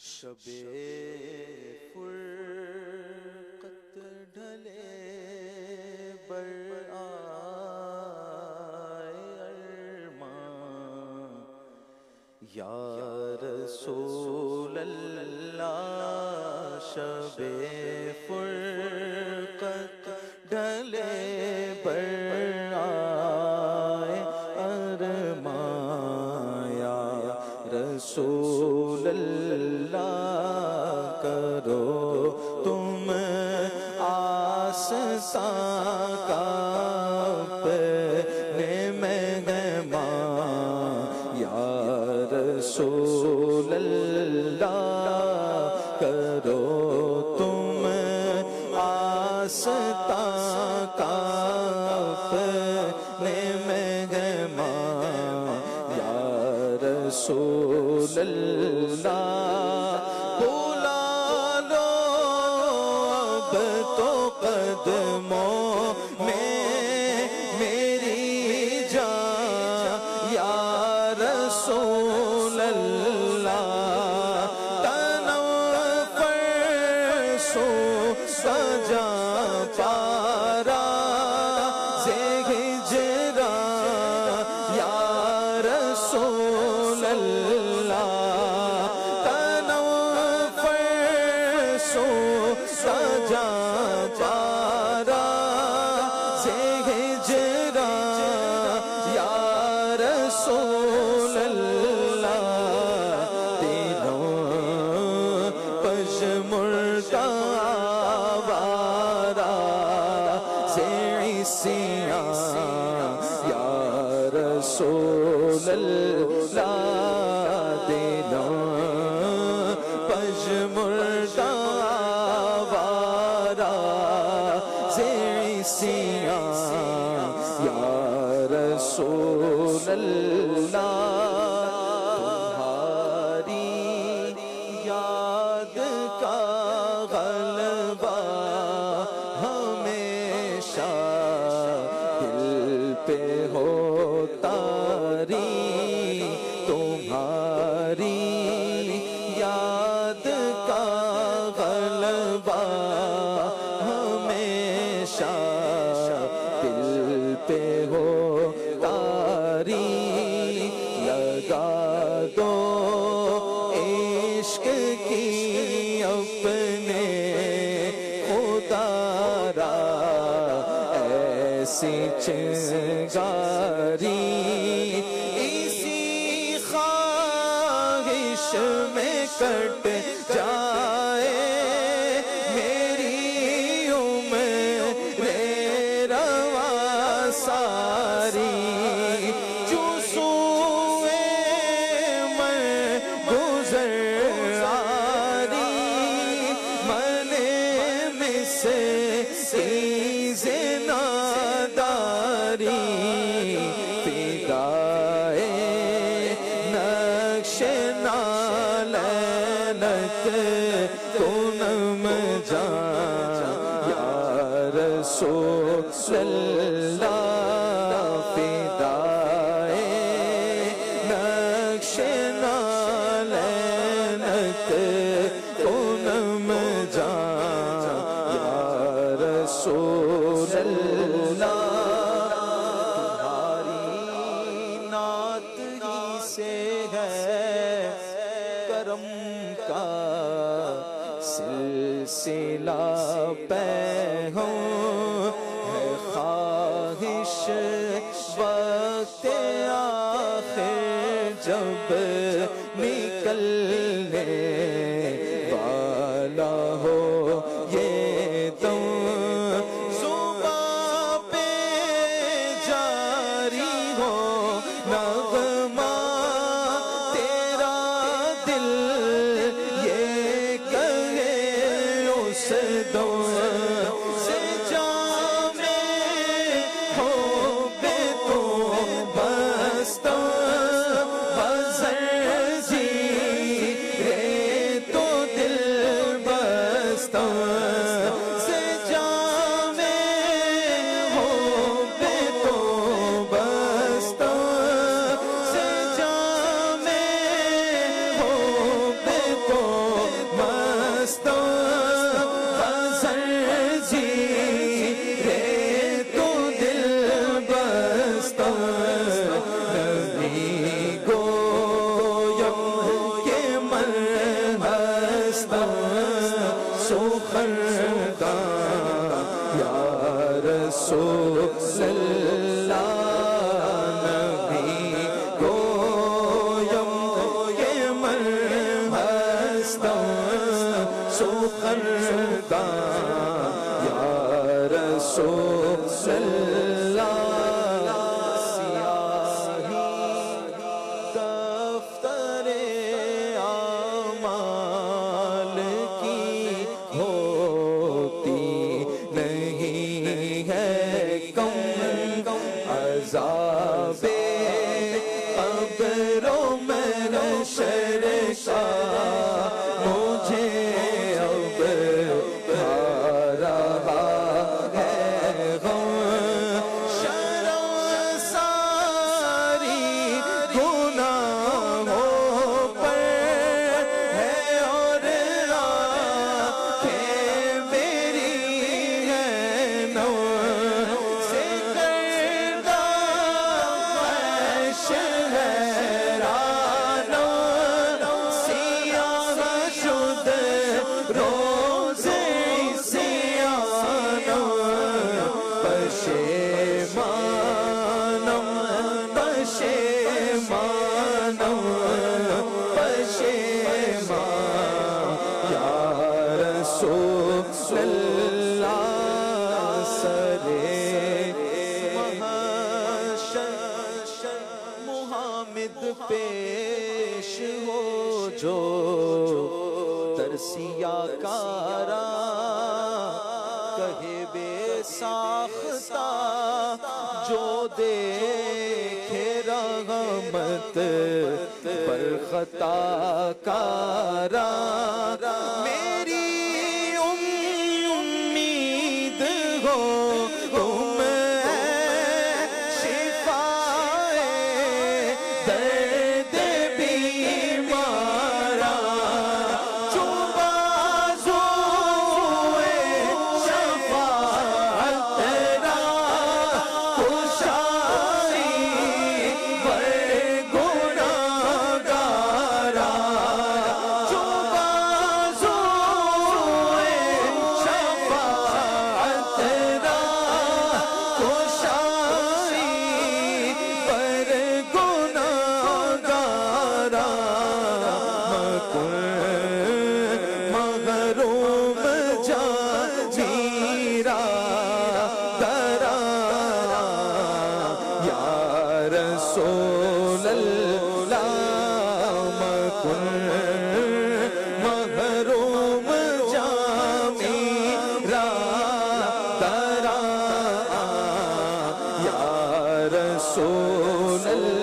شب فرقت ڈھلے بر آئے ارمان، یا رسول اللہ شب فرقت ڈھلے بر آئے ارمان، یا رسول اللہ کرو تم آستان کا اپنے مہمان، یا رسول اللہ کرو تم آستان کا اپنے مہمان، یا رسول اللہ بلا لو اب تو قدموں میں میری جان، یا رسول اللہ تنم فرسو سجا پارا سے ہجرا، یا رسول اللہ سجا پارا سے ہجرا، یا رسول اللہ دلوں پژمردہ آوارہ سے عیسیاں، یا رسول اللہ دلوں پژمردہ عیسیاں، یا رسول اللہ تمہاری یاد کا غلبہ ہمیشہ دل پہ ہوتا رہی، تمہاری یاد کا غلبہ ہمیشہ دل پہ ہو تاری، لگا دو عشق کی اپنے خدا را ایسی چنگاری، اسی خواہش میں کٹ جائے ساری، جو سوئے میں گزر آری، منے میں سے سیز ناداری، فدائے نقش نالینت کنم جان، یا رسول اللہ فدائے نقش نالینت کنم جان، یا رسول اللہ تمہاری نعت ہی سے ہے کرم کا سلسلہ پہ ہوں، ہے خواہش وقت آخر جب نکلنے والا ہو یہ دم، زباں پہ جاری ہو نغمہ تیرا دل یہ کہے اس دم سے جام ہو بے تو بستہ بزر جی رے تو دل بستہ سے جام ہو بے تو بستہ سے جام ہو بے تو سخردان یا رسول اللہ نبی گویم کہ من ہستم سخردان یا رسول اللہ عذاب قبر و محشر کا مجھے اب کھا رہا ہے غم شرم ساری گناہوں پر ہے اور آنکھیں میری ہیں نو سے پیش ہو جو ترسیا کارا کہے بے ساختہ جو دیکھے رحمت پر خطا کارا میری امید ہو تم رسول اللہ مکن محروم جامیرا ترا یا رسول اللہ